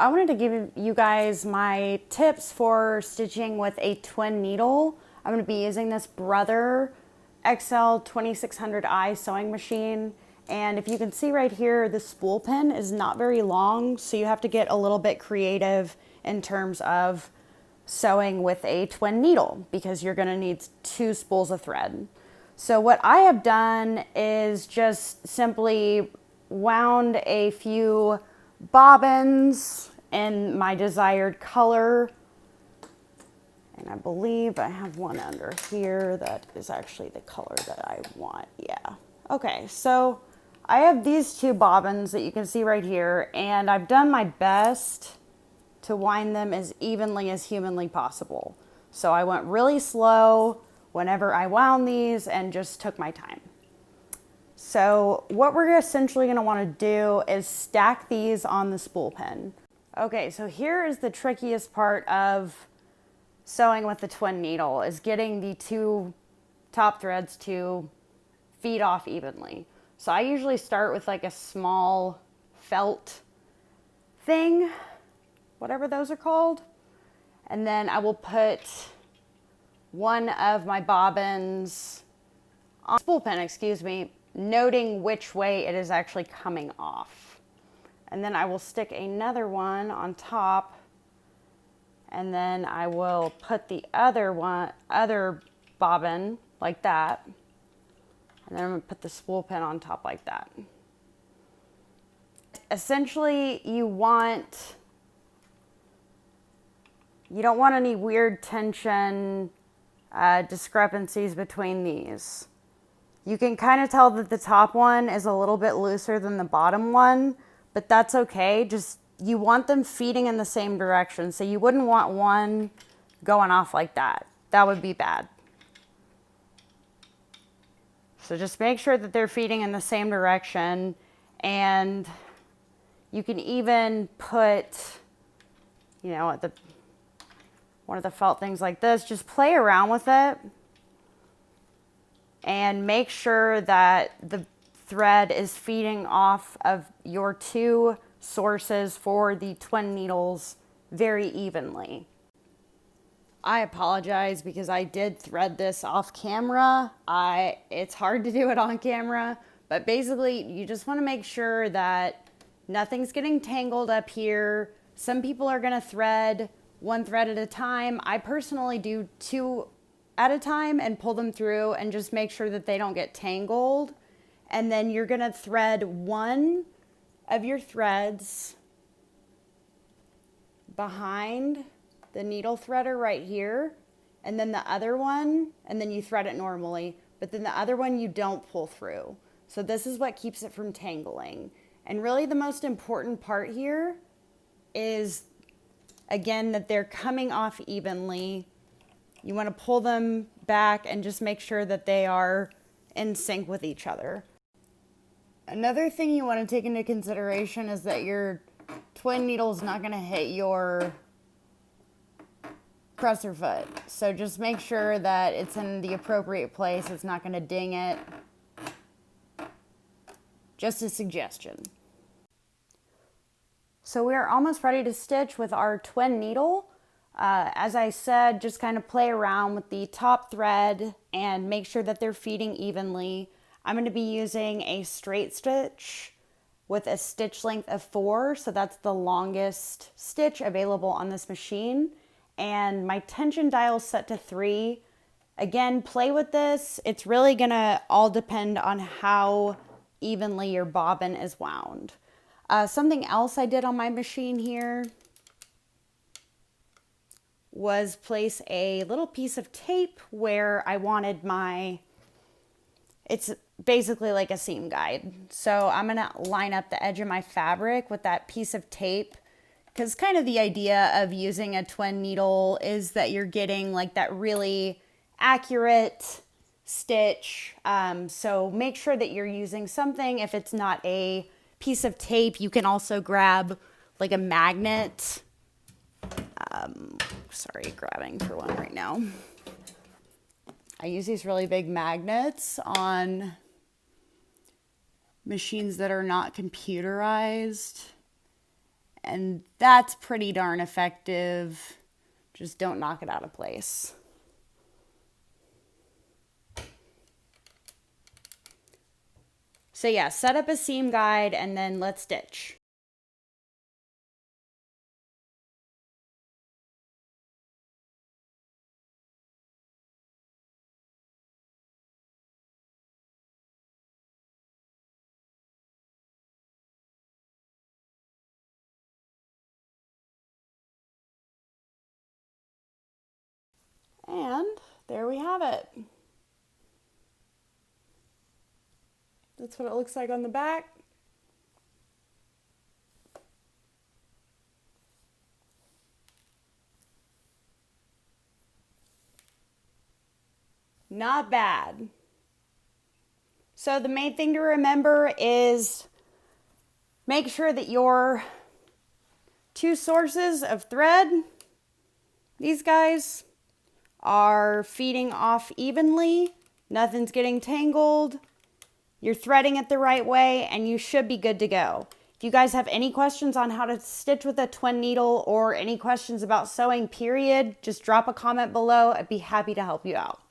I wanted to give you guys my tips for stitching with a twin needle. I'm going to be using this Brother XL 2600i sewing machine. And if you can see right here, the spool pin is not very long, so you have to get a little bit creative in terms of sewing with a twin needle because you're going to need 2 spools of thread. So what I have done is just simply wound a few bobbins in my desired color, and I believe I have one under here that is actually the color that I want. Yeah. Okay, so I have these 2 bobbins that you can see right here, and I've done my best to wind them as evenly as humanly possible. So I went really slow whenever I wound these and just took my time. So what we're essentially going to want to do is stack these on the spool pin. Okay, so here is the trickiest part of sewing with the twin needle, is getting the 2 top threads to feed off evenly. So I usually start with like a small felt thing, whatever those are called, and then I will put one of my bobbins on spool pin, excuse me, noting which way it is actually coming off. And then I will stick another one on top, and then I will put the other bobbin like that, and then I'm going to put the spool pin on top like that. Essentially, you don't want any weird tension discrepancies between these. You can kind of tell that the top one is a little bit looser than the bottom one, but that's okay. Just, you want them feeding in the same direction. So you wouldn't want one going off like that. That would be bad. So just make sure that they're feeding in the same direction, and you can even put, you know, one of the felt things like this, just play around with it and make sure that the thread is feeding off of your 2 sources for the twin needles very evenly. I apologize because I did thread this off camera. It's hard to do it on camera, but basically you just want to make sure that nothing's getting tangled up here. Some people are going to thread 1 thread at a time. I personally do 2 at a time and pull them through and just make sure that they don't get tangled. And then you're going to thread one of your threads behind the needle threader right here, and then the other one, and then you thread it normally, but then the other one you don't pull through. So this is what keeps it from tangling. And really the most important part here is, again, that they're coming off evenly. You want to pull them back and just make sure that they are in sync with each other. Another thing you want to take into consideration is that your twin needle is not going to hit your presser foot. So just make sure that it's in the appropriate place. It's not going to ding it. Just a suggestion. So we are almost ready to stitch with our twin needle. As I said, just kind of play around with the top thread and make sure that they're feeding evenly. I'm going to be using a straight stitch with a stitch length of 4, so that's the longest stitch available on this machine. And my tension dial is set to 3. Again, play with this. It's really going to all depend on how evenly your bobbin is wound. Something else I did on my machine here was place a little piece of tape where I wanted it's basically like a seam guide. So I'm going to line up the edge of my fabric with that piece of tape, because kind of the idea of using a twin needle is that you're getting like that really accurate stitch. So make sure that you're using something. If it's not a piece of tape, you can also grab like a magnet. Sorry, grabbing for one right now. I use these really big magnets on machines that are not computerized. And that's pretty darn effective. Just don't knock it out of place. So yeah, set up a seam guide and then let's stitch. And there we have it. That's what it looks like on the back. Not bad. So the main thing to remember is make sure that your two sources of thread, these guys, are feeding off evenly. Nothing's getting tangled. You're threading it the right way and you should be good to go. If you guys have any questions on how to stitch with a twin needle or any questions about sewing period, just drop a comment below. I'd be happy to help you out.